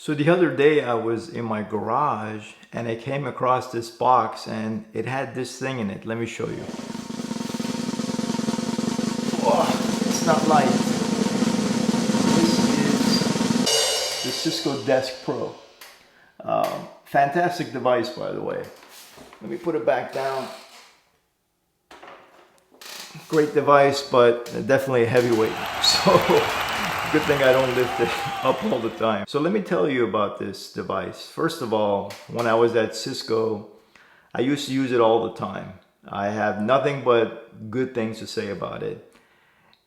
So the other day I was in my garage and I came across this box and it had this thing in it. Let me show you. Oh, it's not light. This is the Cisco Desk Pro. Fantastic device, by the way. Let me put it back down. Great device, but definitely a heavyweight. So good thing I don't lift it up all the time. So let me tell you about this device. First of all, when I was at Cisco, I used to use it all the time. I have nothing but good things to say about it.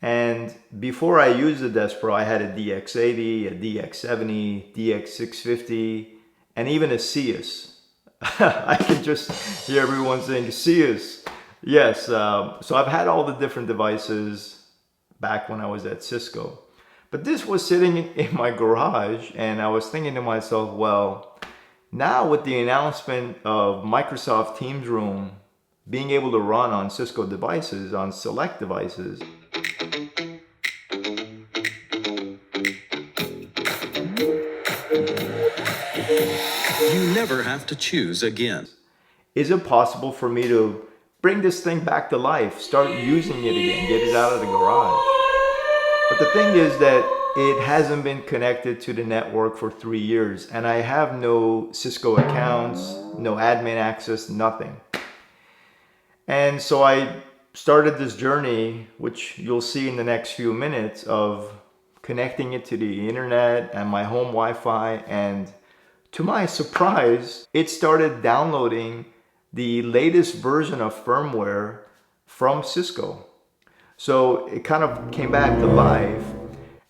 And before I used the Desk Pro, I had a DX80, a DX70, DX650, and even a Cius. I can just hear everyone saying Cius. Yes, so I've had all the different devices back when I was at Cisco. But this was sitting in my garage and I was thinking to myself, well, now with the announcement of Microsoft Teams Room being able to run on Cisco devices, on select devices, you never have to choose again. is it possible for me to bring this thing back to life, start using it again, get it out of the garage? But the thing is that it hasn't been connected to the network for 3 years and I have no Cisco accounts, no admin access, nothing. And so I started this journey, which you'll see in the next few minutes, of connecting it to the internet and my home Wi-Fi, and to my surprise, it started downloading the latest version of firmware from Cisco. So it kind of came back to life.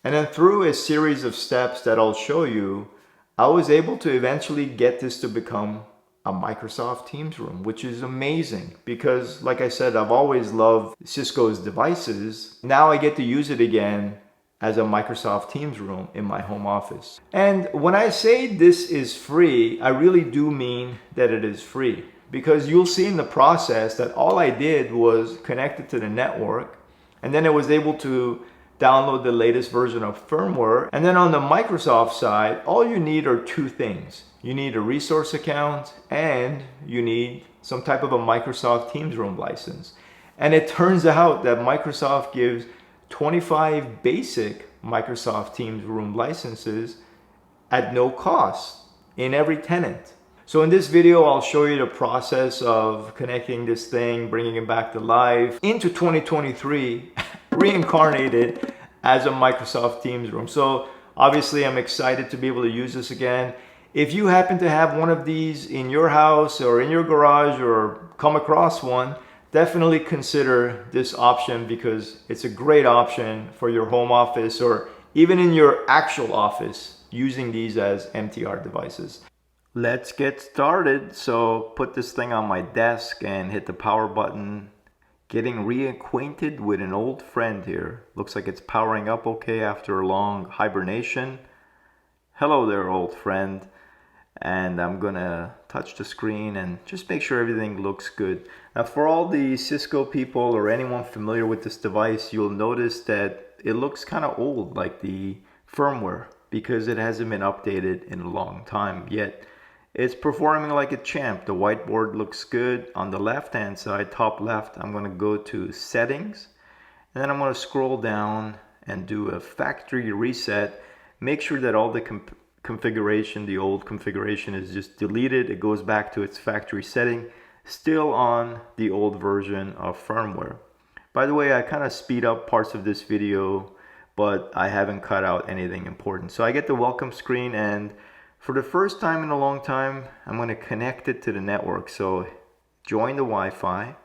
And then through a series of steps that I'll show you, I was able to eventually get this to become a Microsoft Teams room, which is amazing because, like I said, I've always loved Cisco's devices. Now I get to use it again as a Microsoft Teams room in my home office. And when I say this is free, I really do mean that it is free, because you'll see in the process that all I did was connect it to the network, and then I was able to download the latest version of firmware. And then on the Microsoft side, all you need are two things. You need a resource account and you need some type of a Microsoft Teams room license. And it turns out that Microsoft gives 25 basic Microsoft Teams room licenses at no cost in every tenant. So in this video, I'll show you the process of connecting this thing, bringing it back to life into 2023, reincarnated as a Microsoft Teams room. So obviously I'm excited to be able to use this again. If you happen to have one of these in your house or in your garage or come across one, definitely consider this option because it's a great option for your home office or even in your actual office using these as MTR devices. Let's get started. So put this thing on my desk and hit the power button. Getting reacquainted with an old friend here. Looks like it's powering up okay after a long hibernation. Hello there, old friend. And I'm gonna touch the screen and just make sure everything looks good. Now for all the Cisco people or anyone familiar with this device, you'll notice that it looks kind of old, like the firmware, because it hasn't been updated in a long time. Yet it's performing like a champ. The whiteboard looks good. On the left hand side, top left, I'm gonna go to settings and then I'm gonna scroll down and do a factory reset. Make sure that all the configuration, the old configuration, is just deleted. It goes back to its factory setting, still on the old version of firmware. By the way, I kind of speed up parts of this video, but I haven't cut out anything important. So I get the welcome screen, and for the first time in a long time, I'm going to connect it to the network. So join the Wi-Fi,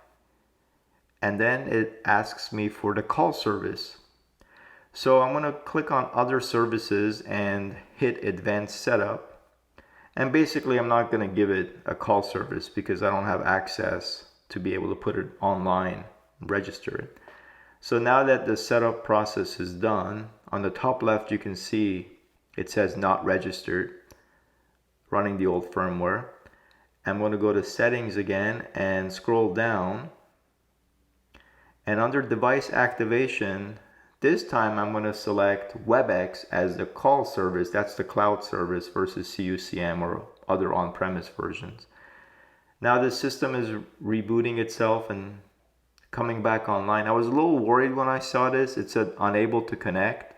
and then it asks me for the call service. So I'm going to click on other services and hit advanced setup. And basically I'm not going to give it a call service because I don't have access to be able to put it online and register it. So now that the setup process is done, on the top left you can see it says not registered, running the old firmware. I'm going to go to settings again and scroll down. And under device activation, This time I'm going to select Webex as the call service. That's the cloud service versus CUCM or other on-premise versions. Now the system is rebooting itself and coming back online. I was a little worried when I saw this. It said unable to connect.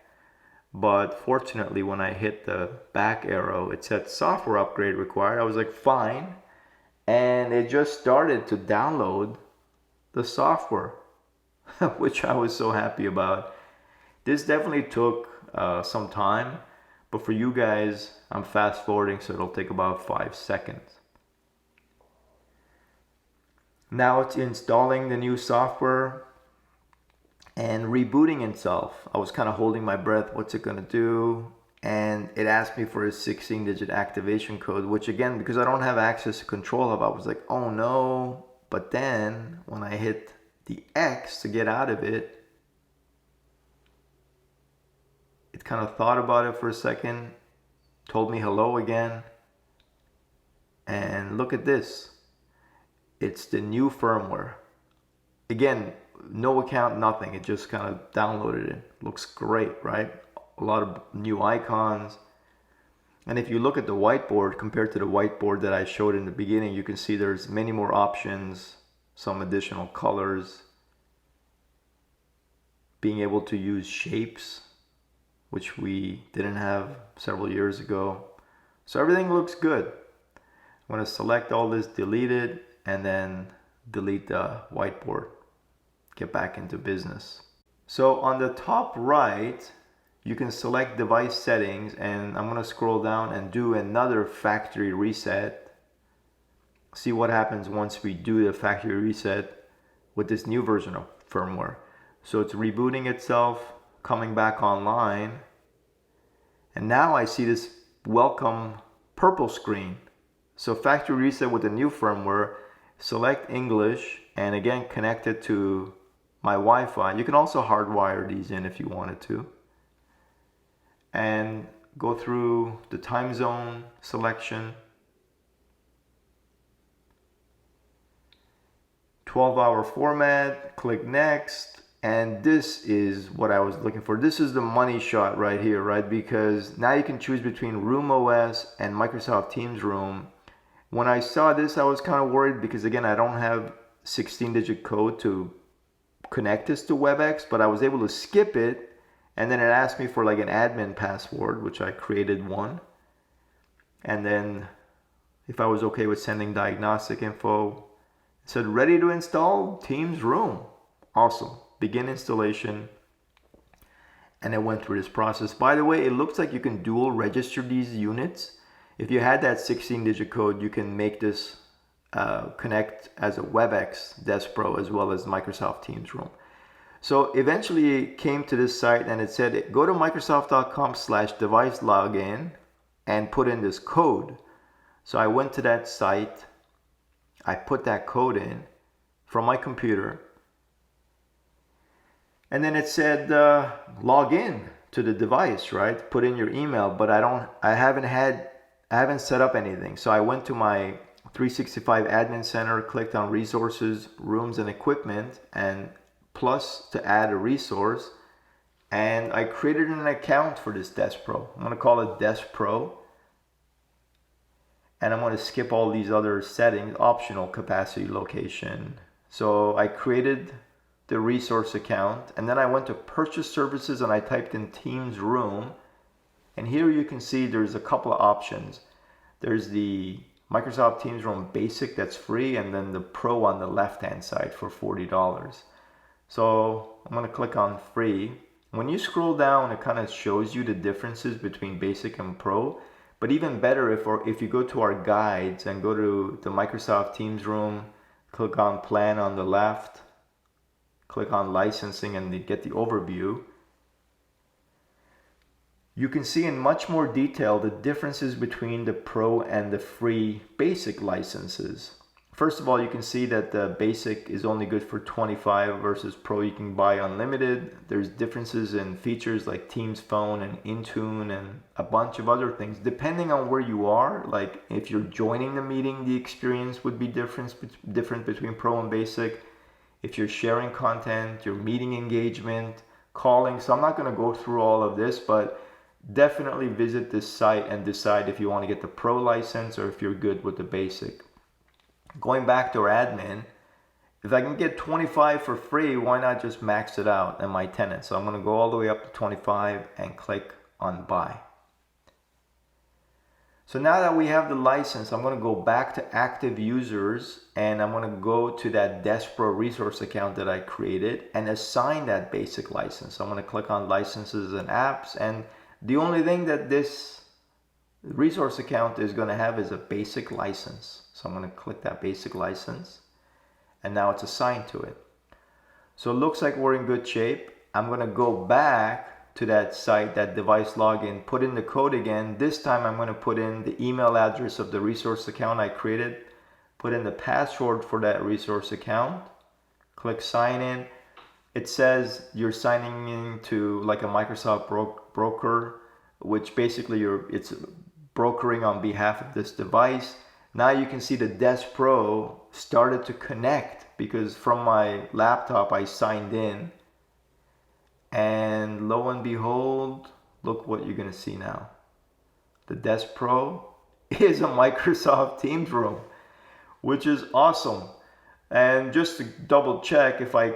But fortunately, when I hit the back arrow, it said software upgrade required. I was like, fine. And it just started to download the software, which I was so happy about. This definitely took some time, but for you guys, I'm fast forwarding, so it'll take about 5 seconds. Now it's installing the new software and rebooting itself. I was kind of holding my breath. What's it gonna do? And it asked me for a 16-digit activation code, which again, because I don't have access to Control Hub, I was like, oh no. But then when I hit the X to get out of it, it kind of thought about it for a second, told me hello again, and look at this. It's the new firmware. Again, no account, nothing. It just kind of downloaded it. Looks great, right? A lot of new icons. And if you look at the whiteboard compared to the whiteboard that I showed in the beginning, you can see there's many more options, some additional colors, being able to use shapes, which we didn't have several years ago. So everything looks good. I'm going to select all this, delete it, and then delete the whiteboard. Get back into business. So on the top right, you can select device settings, and I'm going to scroll down and do another factory reset. See what happens once we do the factory reset with this new version of firmware. So it's rebooting itself, coming back online, and now I see this welcome purple screen. So factory reset with the new firmware, select English, and again connect it to my Wi-Fi. You can also hardwire these in if you wanted to, and go through the time zone selection, 12-hour format, click next. And this is what I was looking for. This is the money shot right here, right? Because now you can choose between Room OS and Microsoft Teams Room. When I saw this, I was kind of worried because again, I don't have 16-digit code to connect this to WebEx, but I was able to skip it. And then it asked me for like an admin password, which I created one. And then if I was okay with sending diagnostic info, it said ready to install Teams Room. Awesome. Begin installation, and it went through this process. By the way, it looks like you can dual register these units. If you had that 16-digit code, you can make this connect as a WebEx Desk Pro as well as Microsoft Teams Room. So eventually it came to this site and it said, go to microsoft.com/device login and put in this code. So I went to that site, I put that code in from my computer, and then it said log in to the device, right? Put in your email, but I haven't set up anything. So I went to my 365 admin center, clicked on resources, rooms and equipment, and plus to add a resource. And I created an account for this Desk Pro. I'm going to call it Desk Pro. And I'm going to skip all these other settings, optional capacity location. So I created the resource account, and then I went to purchase services and I typed in Teams Room, and here you can see there's a couple of options. There's the Microsoft Teams Room Basic that's free, and then the Pro on the left hand side for $40. So I'm going to click on free. When you scroll down, it kind of shows you the differences between Basic and Pro, but even better if you go to our guides and go to the Microsoft Teams Room, click on plan on the left, click on licensing, and get the overview. You can see in much more detail the differences between the Pro and the free basic licenses. First of all, you can see that the basic is only good for 25 versus Pro you can buy unlimited. There's differences in features like Teams Phone and Intune and a bunch of other things. Depending on where you are, like if you're joining the meeting, the experience would be different between Pro and Basic. If you're sharing content, your meeting engagement, calling. So I'm not going to go through all of this, but definitely visit this site and decide if you want to get the pro license or if you're good with the basic. Going back to our admin, if I can get 25 for free, why not just max it out in my tenant? So I'm going to go all the way up to 25 and click on buy. So now that we have the license, I'm going to go back to active users and I'm going to go to that Despro resource account that I created and assign that basic license. So I'm going to click on licenses and apps, and the only thing that this resource account is going to have is a basic license. So I'm going to click that basic license and now it's assigned to it. So it looks like we're in good shape. I'm going to go back to that site, that device login, put in the code again. This time I'm going to put in the email address of the resource account I created, put in the password for that resource account, click sign in. It says you're signing in to like a Microsoft broker, which basically it's brokering on behalf of this device. Now you can see the Despro started to connect because from my laptop I signed in. And lo and behold, look what you're going to see now. The Despro is a Microsoft Teams room, which is awesome. And just to double check, if I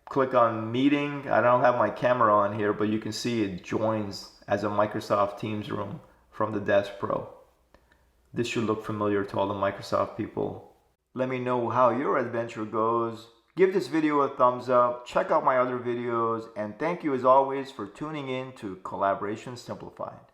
click on meeting, I don't have my camera on here, but you can see it joins as a Microsoft Teams room from the Despro. This should look familiar to all the Microsoft people. Let me know how your adventure goes. Give this video a thumbs up, check out my other videos, and thank you as always for tuning in to Collaboration Simplified.